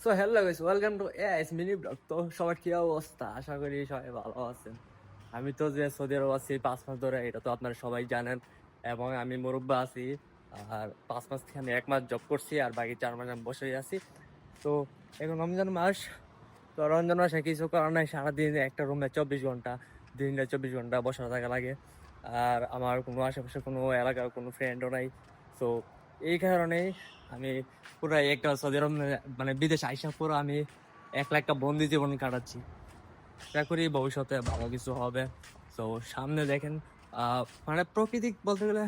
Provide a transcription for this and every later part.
So hello guys, welcome to S mini blog. তো সবার কি অবস্থা? আশা করি সবাই ভালো আছেন। আমি তো যে সৌদি আরব আছি 5 মাস ধরে, এটা তো আপনারা সবাই জানেন। এবং আমি মুরব্বা আছি। আর 5 মাস থেকে আমি 1 মাস জব করছি, আর বাকি 4 মাস আমি বসেই আছি। তো এখন রমজান মাস। তো রমজান মাসে কিছু করার নাই, সারাদিন একটা রুমে 24 ঘন্টা, দিনে 24 ঘন্টা বসে থাকা লাগে। আর আমার কোনো আশেপাশে কোনো এলাকার কোনো ফ্রেন্ডও নাই। তো এই কারণেই আমি পুরো একটা সৌদি আরব মানে বিদেশ আইসা পুরো আমি একলা একটা বন্দি জীবন কাটাচ্ছি। আশা করি ভবিষ্যতে ভালো কিছু হবে। তো সামনে দেখেন, মানে প্রকৃতি বলতে গেলে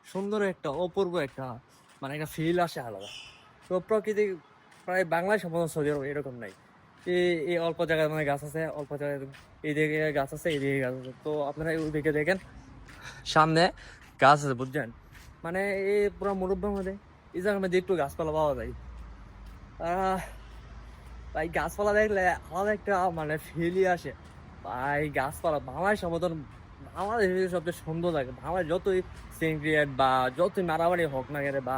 সুন্দর একটা অপূর্ব একটা মানে একটা ফিল আসে আলাদা। তো প্রকৃতি প্রায় বাংলাদেশের মতো সৌদি আরব এরকম নাই। এই অল্প জায়গায় মানে গাছ আছে, অল্প জায়গায় এইদিকে গাছ আছে, এইদিকে গাছ আছে। তো আপনারা ওইদিকে দেখেন, সামনে গাছ আছে, বুঝছেন? মানে এই পুরো মুরব্বের মধ্যে এই জায়গার মধ্যে একটু গাছপালা পাওয়া যায়। আহ ভাই গাছপালা দেখলে আলাদা একটা মানে ফিলই আসে। ভাই গাছপালা বাংলাদেশের মতন, বাংলাদেশের সবচেয়ে সুন্দর লাগে। বাংলাদেশ যতই সিনক্রিয়েট বা যতই মারামারি হোক না কেন, বা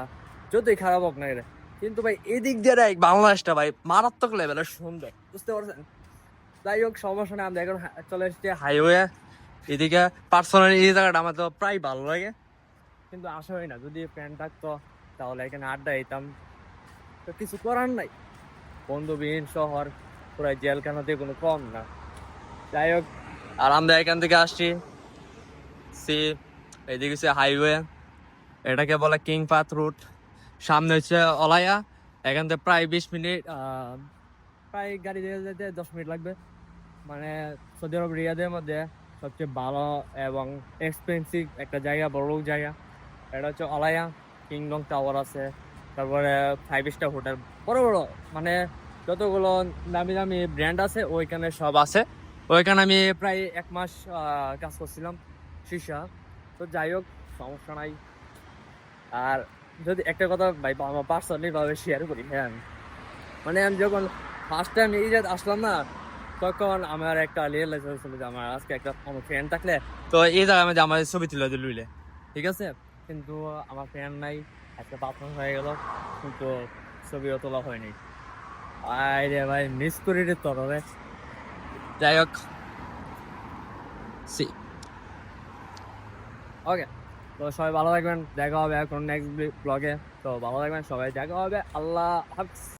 যতই খারাপ হোক না কেন, কিন্তু ভাই এদিক দিয়ে ভাই বাংলাদেশটা ভাই মারাত্মক লেভেলের সুন্দর, বুঝতে পারছেন? যাই হোক, সমস্যা নেই। আমরা এখন চলে এসেছি হাইওয়ে। এদিকে পার্সোনালি এই জায়গাটা আমার তো প্রায় ভালো লাগে, কিন্তু আসা হয় না। যদি ফ্রেন্ড থাকতো তাহলে এখানে আড্ডা দিতাম। তো কিছু করার নাই, বন্ধুবিহীন শহর, পুরো জেলখানাতে কোনো কম না। যাই হোক, আর আমরা এখান থেকে আসছি সি, এদিকে হচ্ছে হাইওয়ে, এটাকে বলে কিং পাথ রুট। সামনে হচ্ছে অলায়া। এখান থেকে প্রায় 20 মিনিট, প্রায় গাড়ি দিয়ে যেতে 10 মিনিট লাগবে। মানে সৌদি আরব রিয়াদের মধ্যে সবচেয়ে ভালো এবং এক্সপেন্সিভ একটা জায়গা, বড় জায়গা, এটা হচ্ছে অলায়া। কিংডম টাওয়ার আছে, তারপরে 5 স্টার হোটেল, বড় বড় মানে যতগুলো দামি দামি ব্র্যান্ড আছে ওইখানে সব আছে। ওইখানে আমি প্রায় 1 মাস কাজ করছিলাম শীর্ষা। তো যাই হোক, সমস্যা নাই। আর যদি একটা কথা ভাই আমার পার্সোনালি ভাবে শেয়ার করি, হ্যাঁ, মানে আমি যখন ফার্স্ট টাইম এই যে আসলাম না, তখন আমার একটা রিয়েলাইজ হয়েছিল যে আমার আজকে একটা আমার ফ্রেন্ড থাকলে তো এই জায়গায় আমি আমার ছবি তুলে লইলে ঠিক আছে। কিন্তু আমার ফ্রেন্ড নাই, একটা 5 মাস হয়ে গেল, কিন্তু ছবিও তোলা হয়নি। আরে ভাই মিস করি রে তবে। যাই হোক, সি, ওকে। তো সবাই ভালো থাকবেন, দেখা হবে এখন নেক্সট ব্লগে। তো ভালো থাকবেন সবাই, দেখা হবে, আল্লাহ হাফিজ।